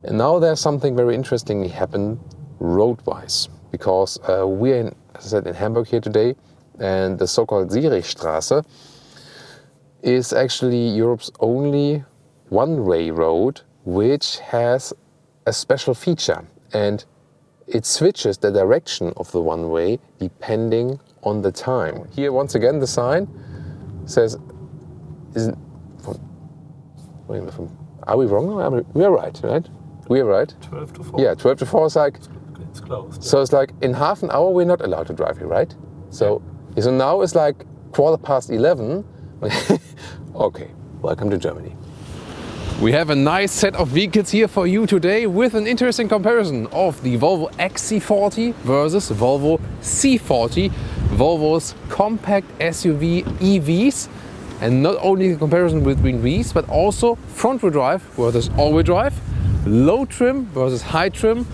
And now there's something very interesting happened road-wise, because we're in, as I said, in Hamburg here today, and the so-called Zürichstraße is actually Europe's only one-way road which has a special feature, and it switches the direction of the one-way depending on the time. Here once again the sign says, are we wrong? We are right, right? We are right? 12 to 4. Yeah, 12 to 4 is like, it's closed. So it's like in half an hour we're not allowed to drive here, right? So now it's like 11:15. Okay, welcome to Germany. We have a nice set of vehicles here for you today with an interesting comparison of the Volvo XC40 versus Volvo C40, Volvo's compact SUV EVs. And not only the comparison between these, but also front-wheel drive versus all-wheel drive, low trim versus high trim,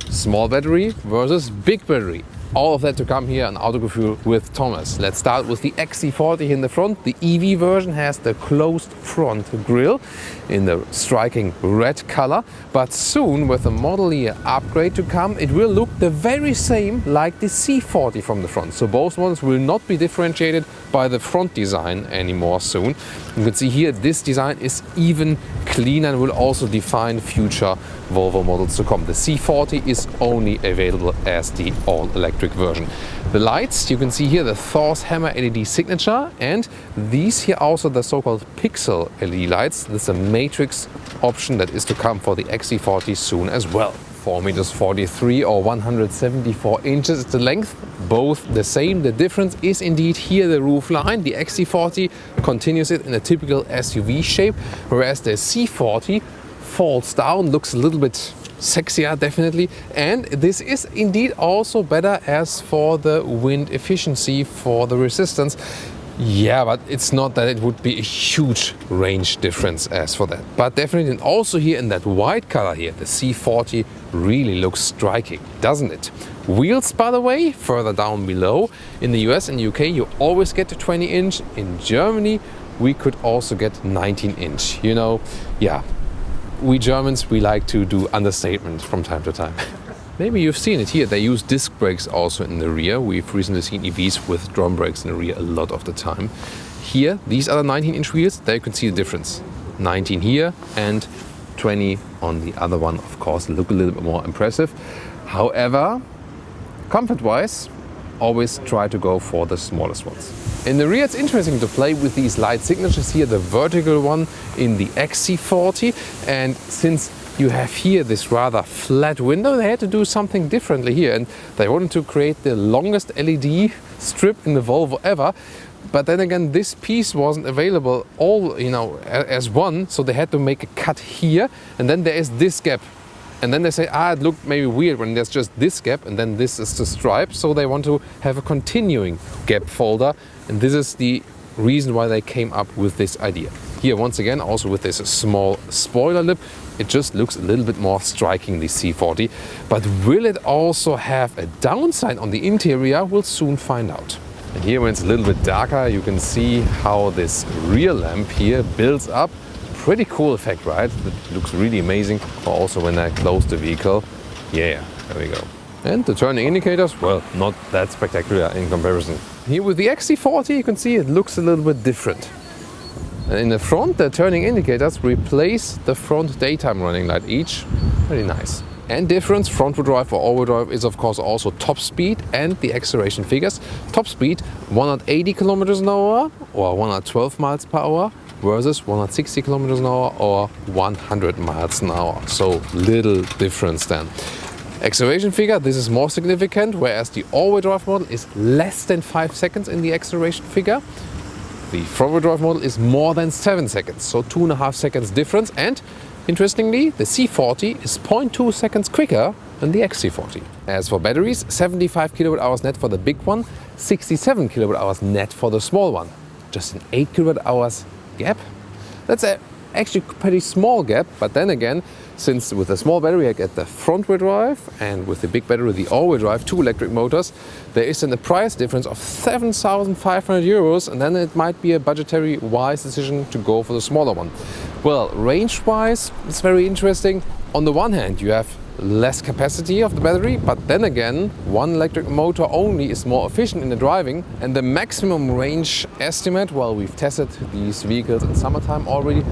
small battery versus big battery. All of that to come here on Autogefuehl with Thomas. Let's start with the XC40 in the front. The EV version has the closed front grille in the striking red color, but soon with the model year upgrade to come, it will look the very same like the C40 from the front. So both models will not be differentiated by the front design anymore soon. You can see here this design is even cleaner and will also define future Volvo models to come. The C40 is only available as the all-electric version. The lights, you can see here the Thor's Hammer LED signature, and these here also the so-called pixel LED lights. This is a matrix option that is to come for the XC40 soon as well. 4,43 meters or 174 inches is the length, both the same. The difference is indeed here the roof line. The XC40 continues it in a typical SUV shape, whereas the C40 falls down, looks a little bit sexier definitely, and this is indeed also better as for the wind efficiency, for the resistance. Yeah, but it's not that it would be a huge range difference as for that. But definitely, and also here in that white color here, the C40 really looks striking, doesn't it? Wheels, by the way, further down below. In the US and UK, you always get to 20-inch. In Germany, we could also get 19-inch. You know, yeah, we Germans, we like to do understatement from time to time. Maybe you've seen it here, they use disc brakes also in the rear. We've recently seen EVs with drum brakes in the rear a lot of the time. Here, these are the 19-inch wheels, there you can see the difference. 19 here and 20 on the other one, of course, look a little bit more impressive. However, comfort-wise, always try to go for the smallest ones. In the rear, it's interesting to play with these light signatures here, the vertical one in the XC40, and since you have here this rather flat window, they had to do something differently here, and they wanted to create the longest LED strip in the Volvo ever. But then again, this piece wasn't available all, you know, as one, so they had to make a cut here, and then there is this gap. And then they say, it looked maybe weird when there's just this gap and then this is the stripe, so they want to have a continuing gap folder, and this is the reason why they came up with this idea. Here once again, also with this small spoiler lip, it just looks a little bit more striking, the C40. But will it also have a downside on the interior? We'll soon find out. And here when it's a little bit darker, you can see how this rear lamp here builds up. Pretty cool effect, right? It looks really amazing. Also when I close the vehicle, yeah, there we go. And the turning indicators, well, not that spectacular in comparison. Here with the XC40, you can see it looks a little bit different. And in the front, the turning indicators replace the front daytime running light each. Very nice. And difference, front-wheel drive or all-wheel drive, is of course also top speed and the acceleration figures. Top speed, 180 kilometers an hour or 112 miles per hour versus 160 kilometers an hour or 100 miles an hour. So little difference then. Acceleration figure, this is more significant, whereas the all-wheel drive model is less than 5 seconds in the acceleration figure. The front-wheel drive model is more than 7 seconds, so 2.5 seconds difference. And interestingly, the C40 is 0.2 seconds quicker than the XC40. As for batteries, 75 kilowatt hours net for the big one, 67 kilowatt hours net for the small one. Just an 8 kilowatt hours gap. That's actually a pretty small gap, but then again, since with the small battery I get the front-wheel drive and with the big battery the all-wheel drive, 2 electric motors, there is then a price difference of 7,500 euros, and then it might be a budgetary wise decision to go for the smaller one. Well, range-wise, it's very interesting. On the one hand, you have less capacity of the battery, but then again, one electric motor only is more efficient in the driving, and the maximum range estimate, well, we've tested these vehicles in summertime already,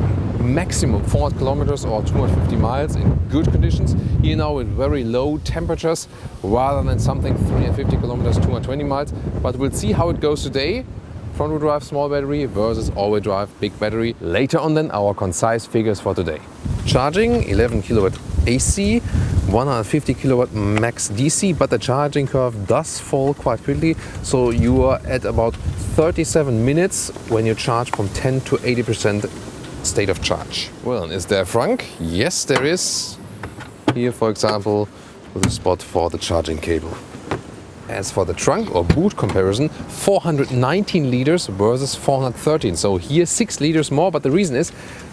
maximum 400 kilometers or 250 miles in good conditions. Here now with very low temperatures, rather than something 350 kilometers, 220 miles. But we'll see how it goes today. Front-wheel drive small battery versus all-wheel drive big battery. Later on then our concise figures for today. Charging 11 kilowatt AC, 150 kilowatt max DC, but the charging curve does fall quite quickly. So you are at about 37 minutes when you charge from 10 to 80% state of charge. Well, is there a Frunk? Yes, there is. Here, for example, with a spot for the charging cable. As for the trunk or boot comparison, 419 liters versus 413. So here 6 liters more, but the reason is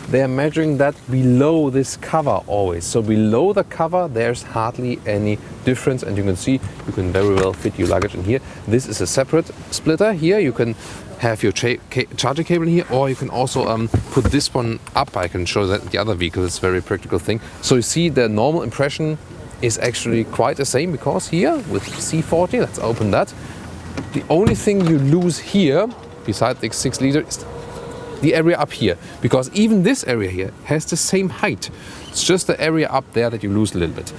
they are measuring that below this cover always. So below the cover there's hardly any difference, and you can see you can very well fit your luggage in here. This is a separate splitter. Here you can have your charging cable here, or you can also put this one up. I can show that in the other vehicle. It's a very practical thing. So you see the normal impression is actually quite the same, because here with C40, let's open that, the only thing you lose here, besides the 6 liter, is the area up here, because even this area here has the same height. It's just the area up there that you lose a little bit.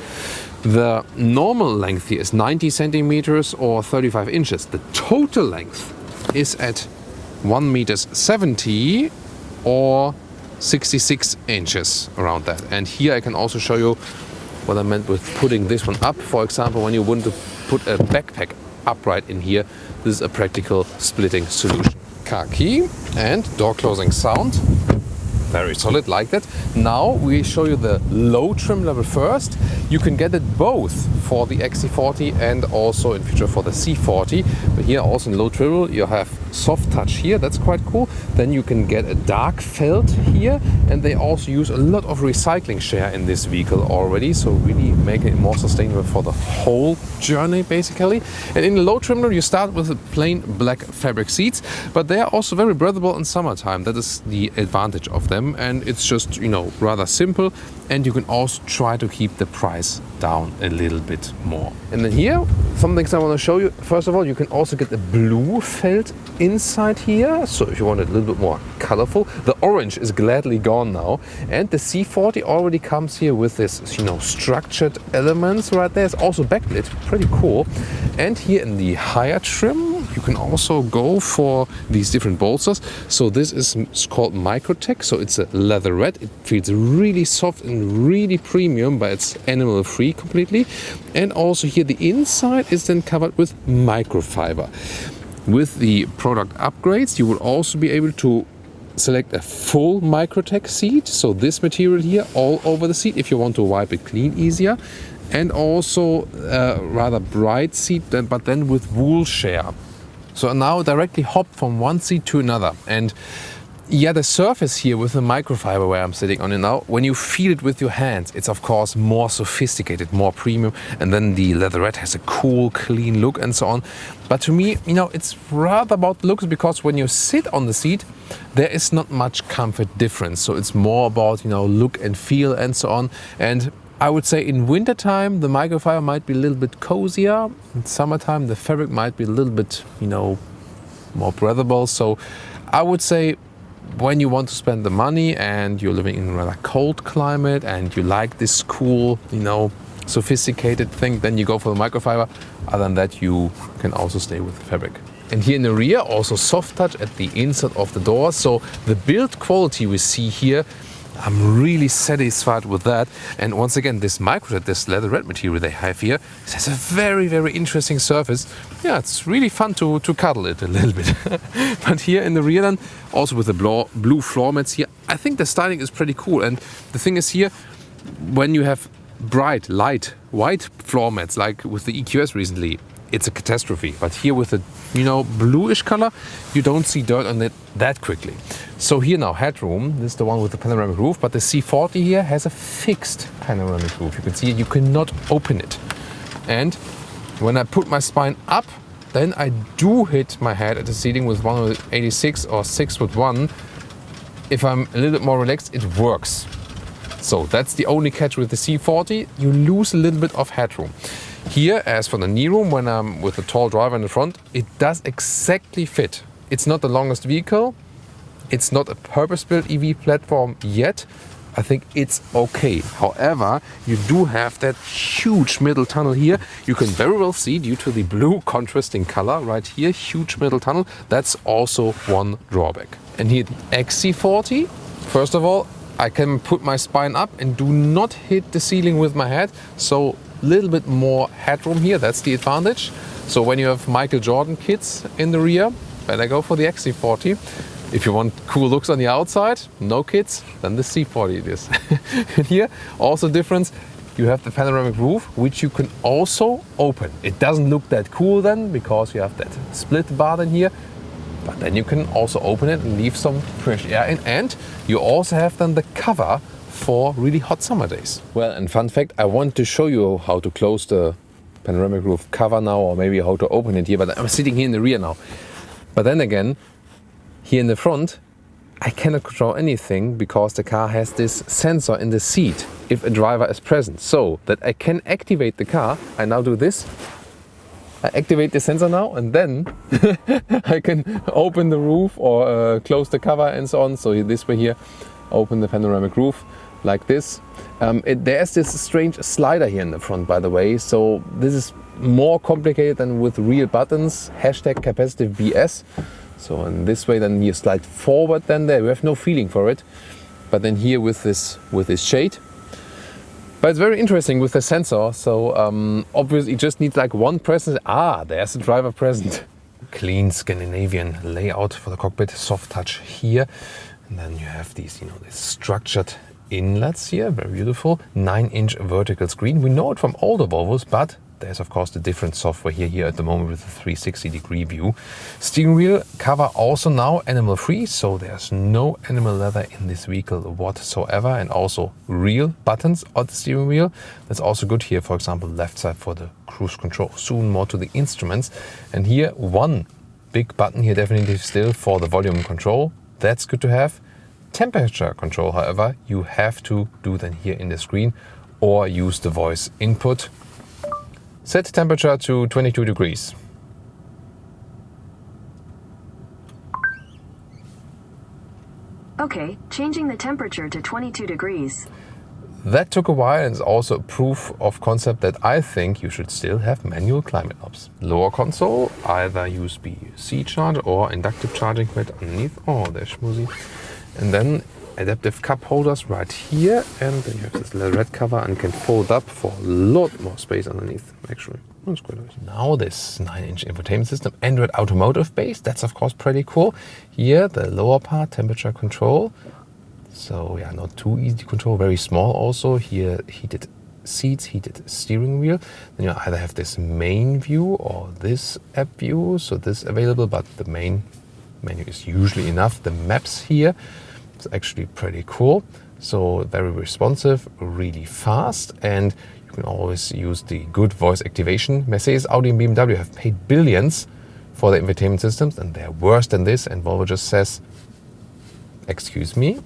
The normal length here is 90 centimeters or 35 inches. The total length is at 1.70 meters or 66 inches, around that. And here I can also show you what I meant with putting this one up. For example, when you want to put a backpack upright in here, this is a practical splitting solution. Car key and door closing sound. Very solid, like that. Now we show you the low trim level first. You can get it both for the XC40 and also in future for the C40. But here also in low trim level you have soft touch here, that's quite cool. Then you can get a dark felt here, and they also use a lot of recycling share in this vehicle already, so really make it more sustainable for the whole journey basically. And in the low trim level you start with the plain black fabric seats, but they are also very breathable in summertime. That is the advantage of them, and it's just, you know, rather simple, and you can also try to keep the price down a little bit more. And then here some things I want to show you. First of all, you can also get a blue felt inside here, so if you want it a little bit more colorful. The orange is gladly gone now, and the C40 already comes here with this, you know, structured elements right there. It's also backlit, pretty cool. And here in the higher trim you can also go for these different bolsters. So this is called Microtech, so it's a leatherette. It feels really soft and really premium, but it's animal free completely. And also here the inside is then covered with microfiber. With the product upgrades you will also be able to select a full Microtech seat, so this material here all over the seat if you want to wipe it clean easier, and also a rather bright seat, but then with wool share. So now directly hop from one seat to another. And yeah, the surface here with the microfiber where I'm sitting on it now, when you feel it with your hands, it's of course more sophisticated, more premium, and then the leatherette has a cool, clean look and so on. But to me, you know, it's rather about looks, because when you sit on the seat, there is not much comfort difference. So it's more about, you know, look and feel and so on. And I would say in wintertime the microfiber might be a little bit cozier. In summertime the fabric might be a little bit, you know, more breathable. So I would say when you want to spend the money and you're living in a rather cold climate and you like this cool, you know, sophisticated thing, then you go for the microfiber. Other than that, you can also stay with the fabric. And here in the rear also soft touch at the inside of the door. So the build quality we see here, I'm really satisfied with that. And once again, this Microtech, this leatherette material they have here, it has a very, very interesting surface. Yeah, it's really fun to cuddle it a little bit. But here in the rear then, also with the blue floor mats here, I think the styling is pretty cool. And the thing is here, when you have bright, light, white floor mats, like with the EQS recently, it's a catastrophe. But here with the, you know, bluish color, you don't see dirt on it that quickly. So here now, headroom, this is the one with the panoramic roof, but the C40 here has a fixed panoramic roof. You can see it, you cannot open it. And when I put my spine up, then I do hit my head at the seating with 186 or 6 with 1. If I'm a little bit more relaxed, it works. So that's the only catch with the C40. You lose a little bit of headroom. Here, as for the knee room, when I'm with a tall driver in the front, it does exactly fit. It's not the longest vehicle. It's not a purpose-built EV platform yet. I think it's okay. However, you do have that huge middle tunnel here. You can very well see due to the blue contrasting color right here, huge middle tunnel. That's also one drawback. And here the XC40, first of all, I can put my spine up and do not hit the ceiling with my head. So a little bit more headroom here, that's the advantage. So when you have Michael Jordan kids in the rear, better go for the XC40. If you want cool looks on the outside, no kids, then the C40 it is. And here, also difference, you have the panoramic roof, which you can also open. It doesn't look that cool then, because you have that split bar in here, but then you can also open it and leave some fresh air in. And you also have then the cover for really hot summer days. Well, and fun fact, I want to show you how to close the panoramic roof cover now, or maybe how to open it here, but I'm sitting here in the rear now. But then again, here in the front, I cannot control anything because the car has this sensor in the seat if a driver is present. So that I can activate the car, I now do this. I activate the sensor now and then I can open the roof or close the cover and so on. So this way here, open the panoramic roof like this. There's this strange slider here in the front, by the way. So this is more complicated than with real buttons. Hashtag capacitive BS. So in this way, then you slide forward. Then there, we have no feeling for it. But then here with this shade. But it's very interesting with the sensor. So obviously, it just needs like one presence. Ah, there's the driver present. Clean Scandinavian layout for the cockpit. Soft touch here, and then you have these, these structured inlets here. Very beautiful. 9-inch vertical screen. We know it from older Volvos, but there's of course the different software here at the moment with the 360-degree view. Steering wheel cover also now animal free, so there's no animal leather in this vehicle whatsoever, and also real buttons on the steering wheel. That's also good here, for example, left side for the cruise control. Soon more to the instruments. And here one big button here definitely still for the volume control. That's good to have. Temperature control, however, you have to do then here in the screen or use the voice input. Set temperature to 22 degrees. Okay, changing the temperature to 22 degrees. That took a while and is also a proof of concept that I think you should still have manual climate knobs. Lower console, either USB-C charge or inductive charging pad underneath. Oh, they're schmoozy. And then adaptive cup holders right here, and then you have this little red cover and can fold up for a lot more space underneath, actually. That's quite nice. Now this 9-inch infotainment system, Android Automotive based, that's of course pretty cool. Here the lower part, temperature control. So yeah, not too easy to control, very small also. Here heated seats, heated steering wheel. Then you either have this main view or this app view. So this available, but the main menu is usually enough. The maps here, it's actually pretty cool. So very responsive, really fast, and you can always use the good voice activation. Mercedes, Audi and BMW have paid billions for their infotainment systems, and they're worse than this, and Volvo just says, excuse me,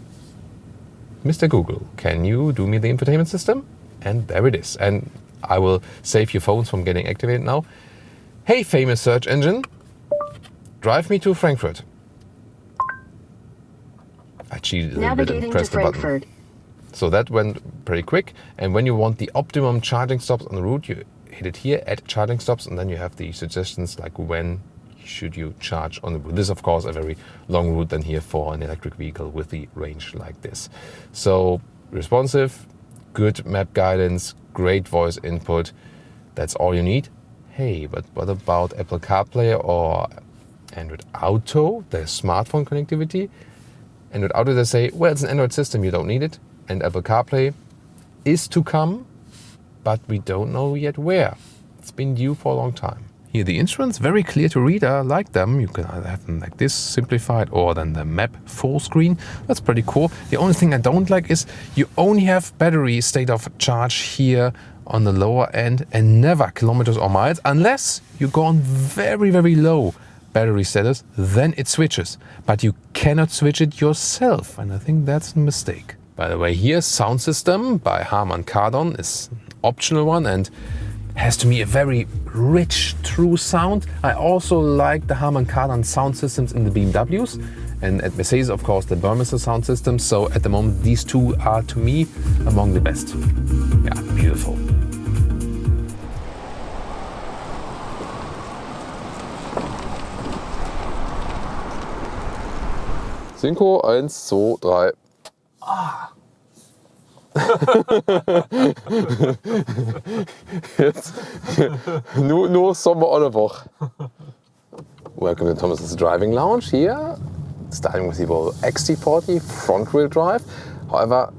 Mr. Google, can you do me the infotainment system? And there it is. And I will save your phones from getting activated now. Hey, famous search engine, drive me to Frankfurt. I cheated a little bit and pressed the button. So that went pretty quick. And when you want the optimum charging stops on the route, you hit it here, add charging stops, and then you have the suggestions like when should you charge on the route. This is of course a very long route than here for an electric vehicle with the range like this. So responsive, good map guidance, great voice input. That's all you need. Hey, but what about Apple CarPlay or Android Auto, the smartphone connectivity? Android Auto, they say, well, it's an Android system, you don't need it. And Apple CarPlay is to come, but we don't know yet where. It's been due for a long time. Here the instruments, very clear to read. I like them. You can either have them like this, simplified, or then the map full screen. That's pretty cool. The only thing I don't like is you only have battery state of charge here on the lower end and never kilometers or miles, unless you go on very, very low battery status, then it switches. But you cannot switch it yourself, and I think that's a mistake. By the way, here sound system by Harman Kardon is an optional one and has to me a very rich, true sound. I also like the Harman Kardon sound systems in the BMWs, and at Mercedes, of course, the Burmester sound system. So at the moment, these two are to me among the best. Yeah, beautiful. Synchro, 1, 2, 3. Jetzt nur Sommer alle Woche. Welcome to Thomas's driving lounge here, starting with the Volvo XC40 front-wheel drive. However,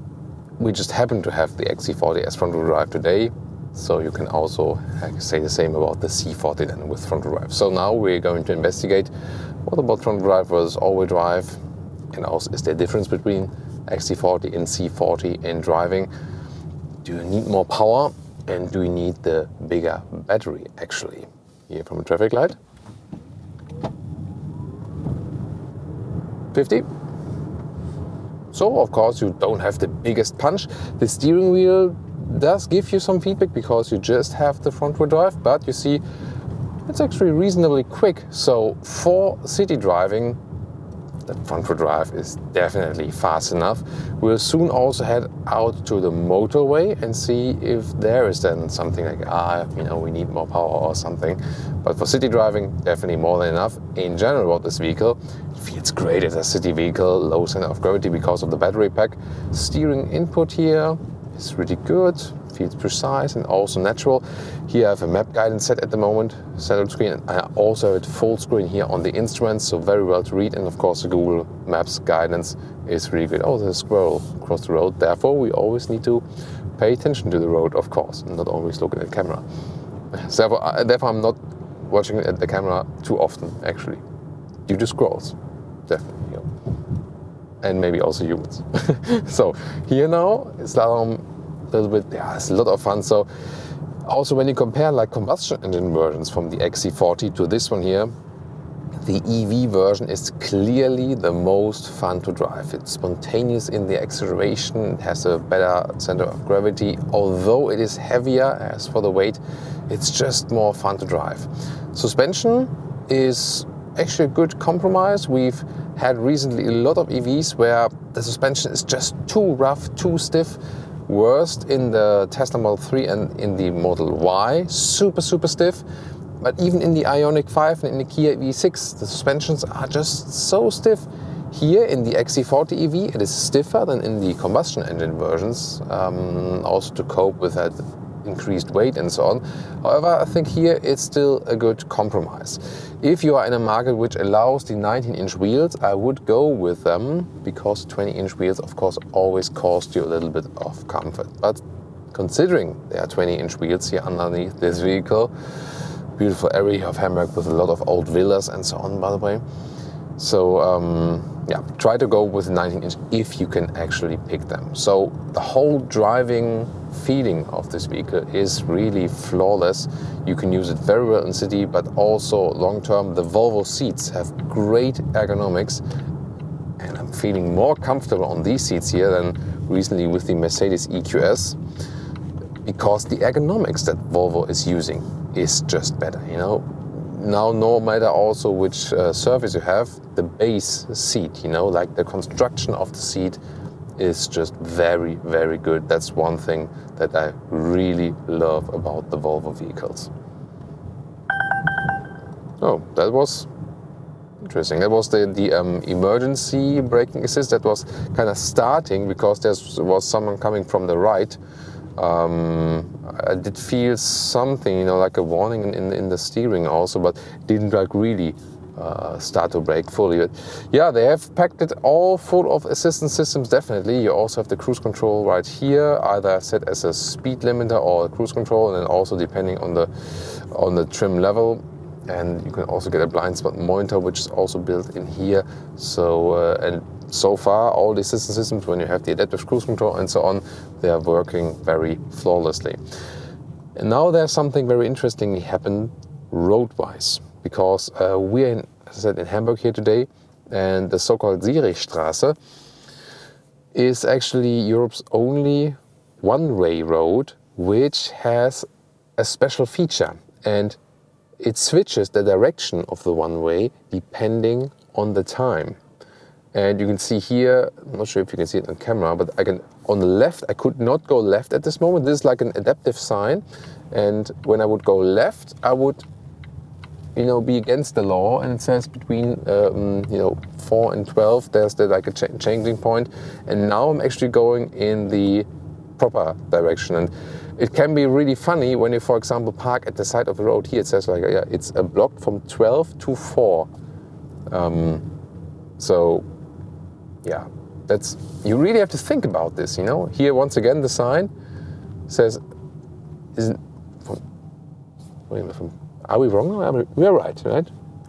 we just happen to have the XC40 as front-wheel drive today, so you can also say the same about the C40 then with front-wheel drive. So now we're going to investigate what about front-wheel drive versus all-wheel drive, and also is there a difference between XC40 and C40 in driving. Do you need more power, and do you need the bigger battery actually? Here from a traffic light. 50. So of course you don't have the biggest punch. The steering wheel does give you some feedback because you just have the front wheel drive, but you see it's actually reasonably quick. So for city driving, the front wheel drive is definitely fast enough. We'll soon also head out to the motorway and see if there is then something like, we need more power or something. But for city driving, definitely more than enough. In general about this vehicle, it feels great as a city vehicle, low center of gravity because of the battery pack. Steering input here is really good, feels precise and also natural. Here I have a map guidance set at the moment, central screen, and I also have it full screen here on the instruments, so very well to read. And of course the Google Maps guidance is really good. Oh, there's a squirrel across the road, therefore we always need to pay attention to the road, of course, and not always looking at the camera. So therefore I'm not watching at the camera too often actually, due to squirrels, definitely. And maybe also humans. So here now, slalom, a little bit, it's a lot of fun. So also when you compare like combustion engine versions from the XC40 to this one here, the EV version is clearly the most fun to drive. It's spontaneous in the acceleration, it has a better center of gravity. Although it is heavier as for the weight, it's just more fun to drive. Suspension is actually a good compromise. We've had recently a lot of EVs where the suspension is just too rough, too stiff. Worst in the Tesla Model 3 and in the Model Y, super stiff. But even in the Ioniq 5 and in the Kia EV6, the suspensions are just so stiff. Here in the XC40 EV, it is stiffer than in the combustion engine versions, also to cope with that increased weight and so on. However, I think here it's still a good compromise. If you are in a market which allows the 19-inch wheels, I would go with them, because 20-inch wheels of course always cost you a little bit of comfort. But considering there are 20-inch wheels here underneath this vehicle, beautiful area of Hamburg with a lot of old villas and so on, by the way. So try to go with the 19-inch if you can actually pick them. So the whole driving feeling of this vehicle is really flawless. You can use it very well in city, but also long term. The Volvo seats have great ergonomics, and I'm feeling more comfortable on these seats here than recently with the Mercedes EQS, because the ergonomics that Volvo is using is just better, Now, no matter also which surface you have, the base seat, like the construction of the seat is just very, very good. That's one thing that I really love about the Volvo vehicles. Oh, that was interesting. That was the emergency braking assist that was kind of starting because there was someone coming from the right. I did feel something, like a warning in the steering also, but didn't like really start to brake fully. But yeah, they have packed it all full of assistance systems, definitely. You also have the cruise control right here, either set as a speed limiter or a cruise control, and then also depending on the trim level. And you can also get a blind spot monitor, which is also built in here. So and so far, all the assistance systems, when you have the adaptive cruise control and so on, they are working very flawlessly. And now there's something very interesting happened road-wise, because we're, as I said, in Hamburg here today, and the so-called Zirichstraße is actually Europe's only one-way road which has a special feature, and it switches the direction of the one-way depending on the time. And you can see here, I'm not sure if you can see it on camera, but on the left, I could not go left at this moment. This is like an adaptive sign. And when I would go left, I would, be against the law. And it says between, 4 and 12, there's like a changing point. And now I'm actually going in the proper direction. And it can be really funny when you, for example, park at the side of the road. Here it says like, it's blocked from 12 to 4. So, yeah, you really have to think about this, Here, once again, the sign says, are we wrong? We are right?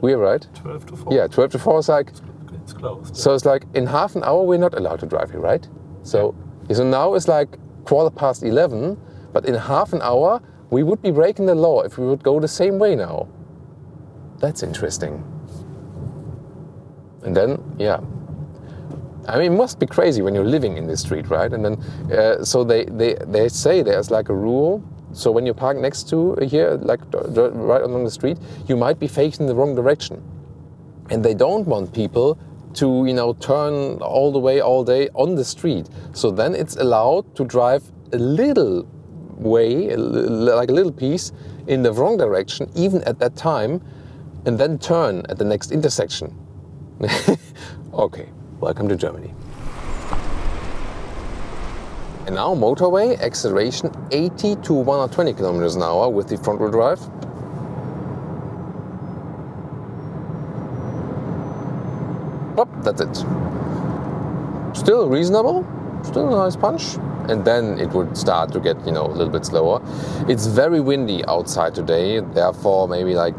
We are right? 12 to 4. Yeah, 12 to 4 is like, it's closed. So it's like, in half an hour, we're not allowed to drive here, right? So now it's like 11:15, but in half an hour, we would be breaking the law if we would go the same way now. That's interesting. And then, it must be crazy when you're living in this street, right? And then, so they say there's like a rule. So when you park next to here, like right along the street, you might be facing the wrong direction. And they don't want people to, turn all the way all day on the street. So then it's allowed to drive a little way, like a little piece in the wrong direction, even at that time, and then turn at the next intersection. Okay, welcome to Germany. And now motorway, acceleration 80 to 120 kilometers an hour with the front wheel drive. Oh, that's it. Still reasonable, still a nice punch. And then it would start to get, a little bit slower. It's very windy outside today, therefore maybe like,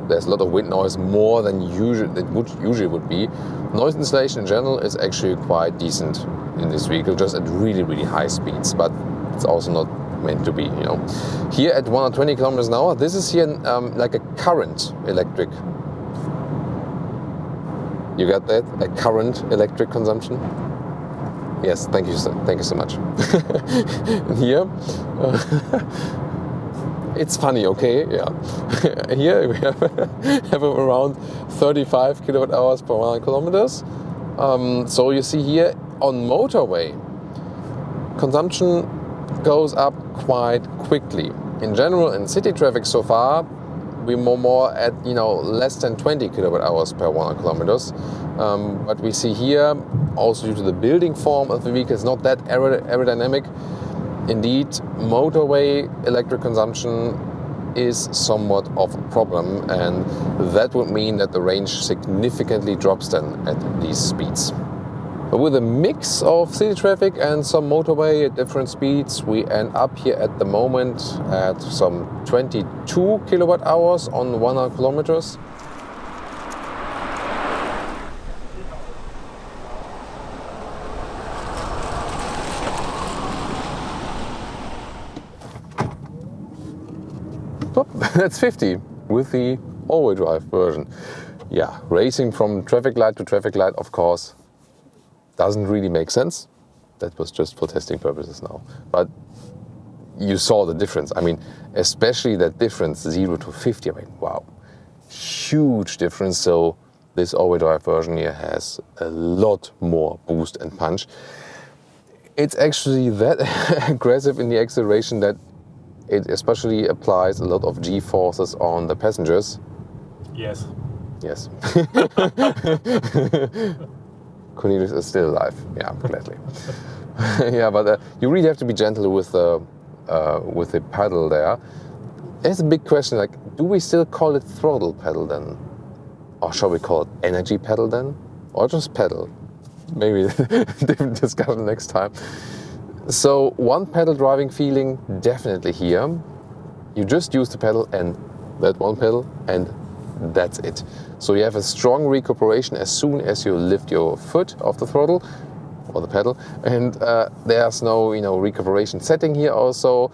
there's a lot of wind noise, more than usually would be. Noise insulation in general is actually quite decent in this vehicle, just at really, really high speeds, but it's also not meant to be, Here at 120 kilometers an hour, this is here like a current electric. You got that? A current electric consumption? Yes, thank you so much. Here, it's funny, okay? Yeah. Here we have around 35 kilowatt hours per 100 kilometers. So you see here on motorway, consumption goes up quite quickly. In general, in city traffic so far, we're more at less than 20 kilowatt hours per 100 kilometers. But we see here, also due to the building form of the vehicle, it's not that aerodynamic. Indeed, motorway electric consumption is somewhat of a problem, and that would mean that the range significantly drops then at these speeds. But with a mix of city traffic and some motorway at different speeds, we end up here at the moment at some 22 kilowatt hours on 100 kilometers. Oh, that's 50 with the all-wheel drive version. Yeah, racing from traffic light to traffic light, of course, doesn't really make sense. That was just for testing purposes now. But you saw the difference. Especially that difference, 0 to 50. Wow, huge difference. So this all-wheel drive version here has a lot more boost and punch. It's actually that aggressive in the acceleration that it especially applies a lot of G-forces on the passengers. Yes. Yes. Cornelius is still alive. Yeah, gladly. Yeah, but you really have to be gentle with the pedal there. There's a big question, like, do we still call it throttle pedal then? Or shall we call it energy pedal then? Or just pedal? Maybe different discussion next time. So one pedal driving feeling definitely here. You just use the pedal and that one pedal and that's it. So you have a strong recuperation as soon as you lift your foot off the throttle or the pedal, and there's no recuperation setting here. Also,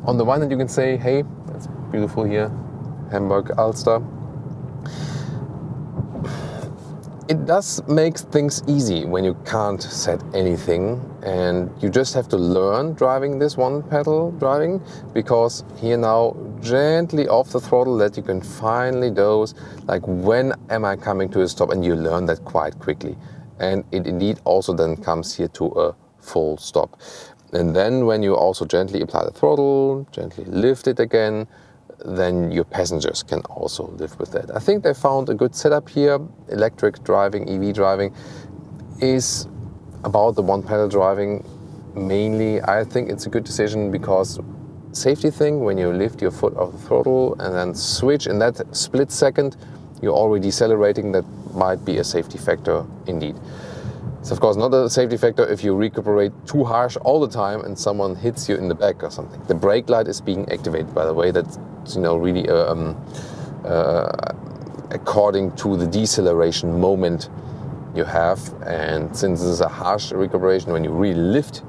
on the one hand you can say, hey, that's beautiful here, Hamburg Ulster. it does make things easy when you can't set anything, and you just have to learn driving this one pedal driving, because here now gently off the throttle that you can finally dose, like when am I coming to a stop, and you learn that quite quickly. And it indeed also then comes here to a full stop. And then when you also gently apply the throttle, gently lift it again, then your passengers can also live with that. I think they found a good setup here. Electric driving, EV driving is about the one pedal driving mainly. I think it's a good decision because safety thing, when you lift your foot off the throttle and then switch in that split second, you're already decelerating. That might be a safety factor indeed. It's of course not a safety factor if you recuperate too harsh all the time and someone hits you in the back or something. The brake light is being activated, by the way. That's, you know, really according to the deceleration moment you have. And since this is a harsh recuperation, when you really lift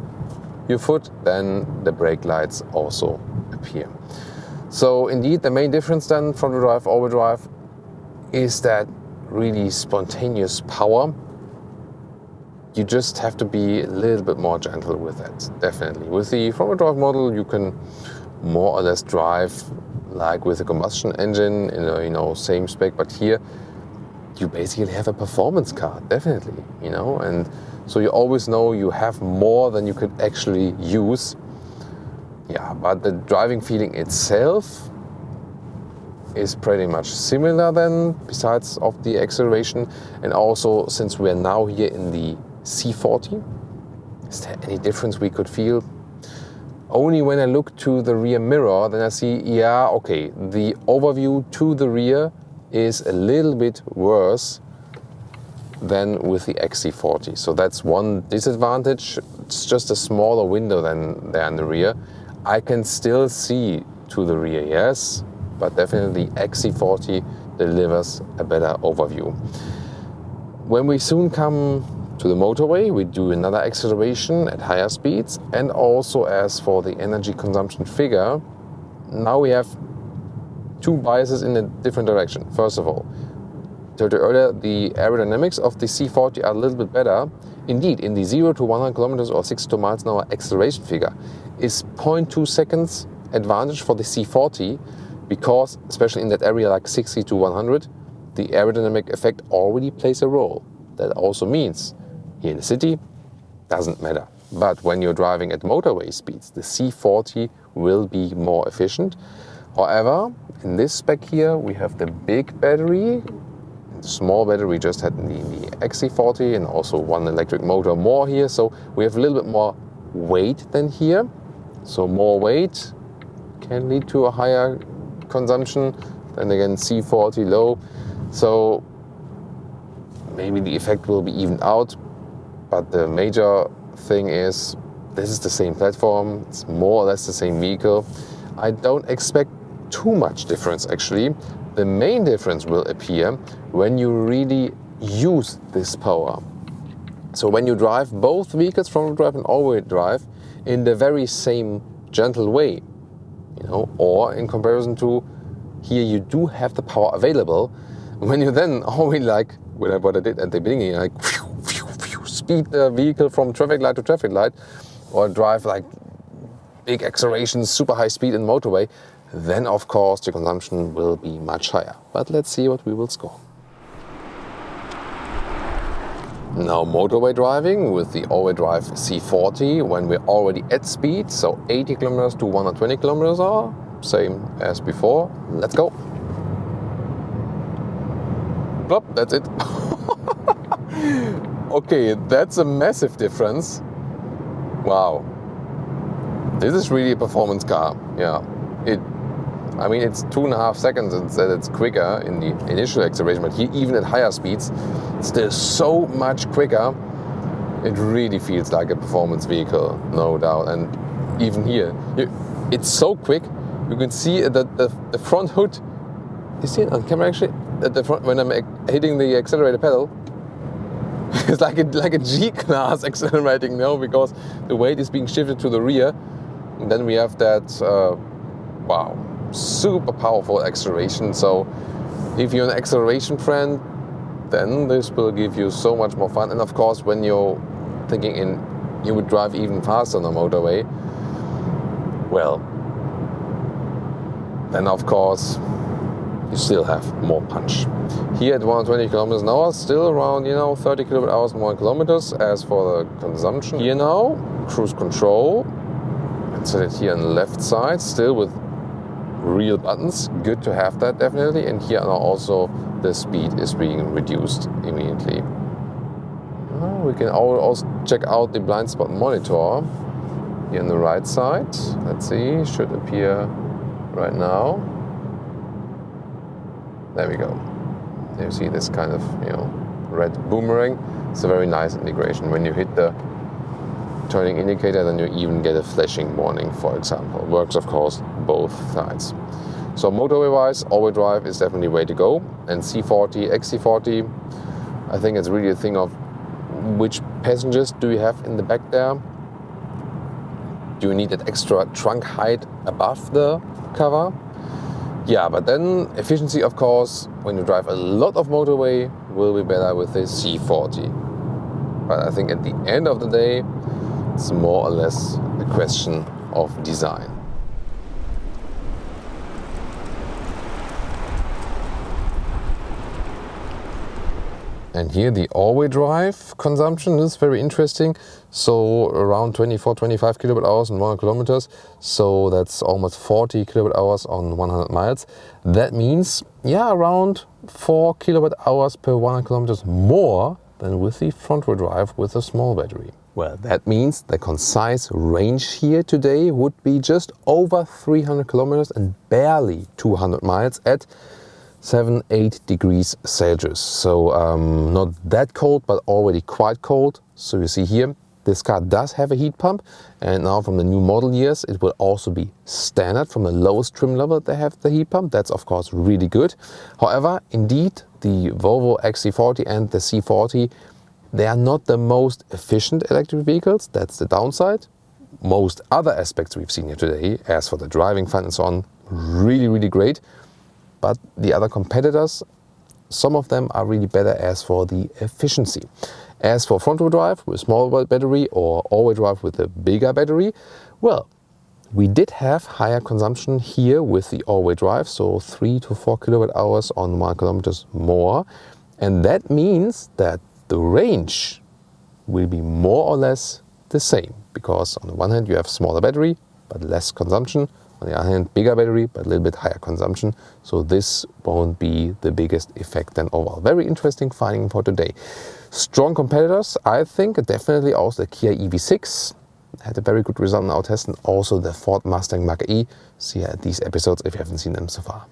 your foot, then the brake lights also appear. So indeed, the main difference then from the drive, all-wheel drive, is that really spontaneous power. You just have to be a little bit more gentle with that, definitely. With the front-wheel drive model, you can more or less drive like with a combustion engine in a, you know, same spec, but here you basically have a performance car, definitely, you know, and so you always know you have more than you could actually use. Yeah, but the driving feeling itself is pretty much similar then, besides of the acceleration. And also, since we are now here in the C40, is there any difference we could feel? Only when I look to the rear mirror, then I see, yeah, okay, the overview to the rear is a little bit worse than with the XC40. So that's one disadvantage. It's just a smaller window than there in the rear. I can still see to the rear, yes, but definitely XC40 delivers a better overview. When we soon come to the motorway, we do another acceleration at higher speeds, and also as for the energy consumption figure, now we have two biases in a different direction. First of all, told you earlier, the aerodynamics of the C40 are a little bit better. Indeed, in the 0 to 100 kilometers or 62 miles an hour acceleration figure is 0.2 seconds advantage for the C40, because especially in that area like 60 to 100, the aerodynamic effect already plays a role. That also means here in the city, doesn't matter. But when you're driving at motorway speeds, the C40 will be more efficient. However, in this spec here, we have the big battery. The small battery we just had in the XC40, and also one electric motor more here. So we have a little bit more weight than here. So more weight can lead to a higher consumption. Then again, C40 low. So maybe the effect will be evened out. But the major thing is, this is the same platform. It's more or less the same vehicle. I don't expect too much difference actually. The main difference will appear when you really use this power. So when you drive both vehicles, front-wheel drive and all-wheel drive, in the very same gentle way, you know, or in comparison to here you do have the power available. When you then always like what I did at the beginning, like speed the vehicle from traffic light to traffic light, or drive like big accelerations, super high speed in motorway, then of course the consumption will be much higher. But let's see what we will score. Now motorway driving with the all-wheel drive C40 when we're already at speed, so 80 kilometers to 120 kilometers an hour, same as before. Let's go. Plop, that's it. Okay, that's a massive difference. Wow. This is really a performance car. Yeah. I mean, it's 2.5 seconds and that it's quicker in the initial acceleration, but here, even at higher speeds, it's still so much quicker. It really feels like a performance vehicle, no doubt. And even here, it's so quick. You can see that the front hood, you see it on camera actually, at the front when I'm hitting the accelerator pedal, it's like a G-Class accelerating now, because the weight is being shifted to the rear. And then we have that, wow, super powerful acceleration. So if you're an acceleration friend, then this will give you so much more fun. And of course, when you're thinking you would drive even faster on the motorway, well, then of course you still have more punch. Here at 120 kilometers an hour, still around 30 kilowatt hours more kilometers. As for the consumption, here now, cruise control, and set it here on the left side, still with real buttons. Good to have that, definitely. And here now also the speed is being reduced immediately. We can also check out the blind spot monitor here on the right side. Let's see, should appear right now. There we go. You see this kind of red boomerang. It's a very nice integration. When you hit the turning indicator, then you even get a flashing warning, for example. Works, of course, both sides. So motorway-wise, all-wheel drive is definitely the way to go. And C40, XC40, I think it's really a thing of which passengers do you have in the back there? Do you need that extra trunk height above the cover? Yeah, but then efficiency, of course, when you drive a lot of motorway, will be better with the C40. But I think at the end of the day, it's more or less a question of design. And here the all-wheel drive consumption is very interesting. So around 24-25 kilowatt hours on 100 kilometers. So that's almost 40 kilowatt hours on 100 miles. That means, around 4 kilowatt hours per 100 kilometers more than with the front-wheel drive with a small battery. Well, that means the concise range here today would be just over 300 kilometers and barely 200 miles at 7-8 degrees Celsius. So not that cold, but already quite cold. So you see here, this car does have a heat pump, and now from the new model years, it will also be standard from the lowest trim level they have the heat pump. That's of course really good. However, indeed, the Volvo XC40 and the C40, they are not the most efficient electric vehicles. That's the downside. Most other aspects we've seen here today, as for the driving fun and so on, really, really great. But the other competitors, some of them are really better as for the efficiency. As for front-wheel drive with a small battery or all-wheel drive with a bigger battery, well, we did have higher consumption here with the all-wheel drive, so 3 to 4 kilowatt hours on 1 kilometers more. And that means that the range will be more or less the same, because on the one hand you have smaller battery but less consumption. On the other hand, bigger battery, but a little bit higher consumption. So this won't be the biggest effect then overall. Very interesting finding for today. Strong competitors, I think, definitely also the Kia EV6 had a very good result in our test, and also the Ford Mustang Mach-E. See these episodes if you haven't seen them so far.